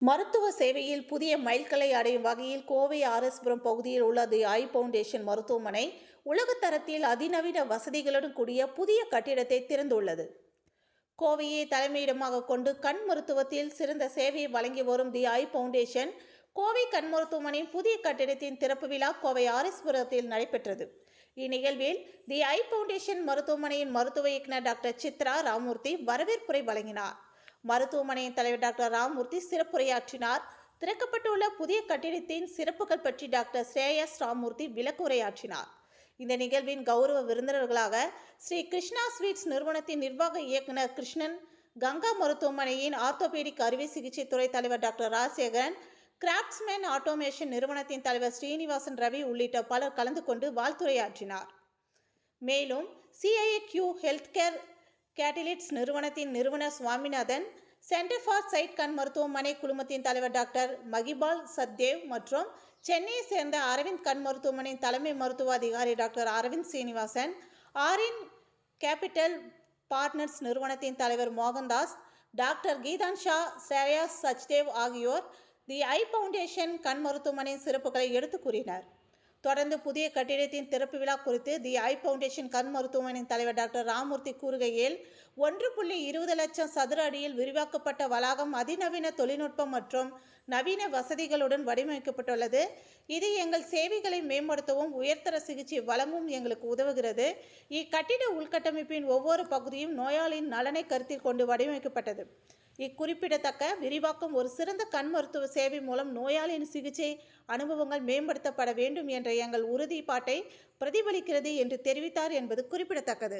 மருத்துவ சேவையில் புதிய மைல்கல்லை அடையும் வகையில் கோவை ஆர்எஸ்புரம் பகுதியில் உள்ள தி ஐ ஃபவுண்டேஷன் மருத்துவமனை உலகத்தரத்தில் அதிநவீன வசதிகளுடன் கூடிய புதிய கட்டிடத்தை திறந்துள்ளது. கோவையை தலைமையிடமாக கொண்டு கண் மருத்துவத்தில் சிறந்த சேவையை வழங்கி வரும் தி ஐ ஃபவுண்டேஷன் கோவை கண் மருத்துவமனையின் புதிய கட்டிடத்தின் திறப்பு விழா கோவை ஆர்எஸ்புரத்தில் நடைபெற்றது. இந்நிகழ்வில் தி ஐ ஃபவுண்டேஷன் மருத்துவமனையின் மருத்துவ இயக்குநர் டாக்டர் சித்ரா ராமூர்த்தி வரவேற்புரை வழங்கினார். மருத்துவமனையின் தலைவர் டாக்டர் ராமூர்த்தி சிறப்புரையாற்றினார். திறக்கப்பட்டுள்ள புதிய கட்டிடத்தின் சிறப்புகள் பற்றி டாக்டர் ஸ்ரேயஸ் ராமூர்த்தி விளக்குரையாற்றினார். இந்த நிகழ்வின் கௌரவ விருந்தினர்களாக ஸ்ரீ கிருஷ்ணா ஸ்வீட்ஸ் நிறுவனத்தின் நிர்வாக இயக்குநர் கிருஷ்ணன், கங்கா மருத்துவமனையின் ஆர்த்தோபெடிக் அறுவை சிகிச்சை துறை தலைவர் டாக்டர் ராஜசேகரன், கிராப்ட்ஸ்மேன் ஆட்டோமேஷன் நிறுவனத்தின் தலைவர் ஸ்ரீனிவாசன் ரவி உள்ளிட்ட பலர் கலந்து கொண்டு வாழ்த்துரையாற்றினார். மேலும் சிஐக்யூ ஹெல்த் கேர் கேட்டலிட்ஸ் நிறுவனத்தின் நிறுவனர் சுவாமிநாதன், சென்டர் ஃபார் சைட் கண் மருத்துவமனை குழுமத்தின் தலைவர் டாக்டர் மகிபால் சத்தேவ் மற்றும் சென்னையை சேர்ந்த அரவிந்த் கண் மருத்துவமனையின் தலைமை மருத்துவ அதிகாரி டாக்டர் அரவிந்த் சீனிவாசன், ஆரின் கேபிட்டல் பார்ட்னர்ஸ் நிறுவனத்தின் தலைவர் மோகன்தாஸ், டாக்டர் கீதான்ஷா, ஸ்ரேயாஸ் சச்தேவ் ஆகியோர் தி ஐ ஃபவுண்டேஷன் கண் மருத்துவமனையின் சிறப்புகளை எடுத்து கூறினர். தொடர்ந்து புதிய கட்டிடத்தின் திறப்பு விழா குறித்து தி ஐ ஃபவுண்டேஷன் கண் மருத்துவமனையின் தலைவர் டாக்டர் ராமூர்த்தி கூறுகையில், 1.20 லட்சம் சதுர அடியில் விரிவாக்கப்பட்ட வளாகம் அதிநவீன தொழில்நுட்பம் மற்றும் நவீன வசதிகளுடன் வடிவமைக்கப்பட்டுள்ளது. இது எங்கள் சேவைகளை மேம்படுத்தவும் உயர்தர சிகிச்சை வழங்கவும் எங்களுக்கு உதவுகிறது. இக்கட்டிட உள்கட்டமைப்பின் ஒவ்வொரு பகுதியும் நோயாளியின் நலனை கருத்தில் கொண்டு வடிவமைக்கப்பட்டது. இக்குறிப்பிடத்தக்க விரிவாக்கம் ஒரு சிறந்த கண் மருத்துவ சேவை மூலம் நோயாளியின் சிகிச்சை அனுபவங்கள் மேம்படுத்தப்பட வேண்டும் என்ற எங்கள் உறுதிப்பாட்டை பிரதிபலிக்கிறது என்று தெரிவித்தார் என்பது குறிப்பிடத்தக்கது.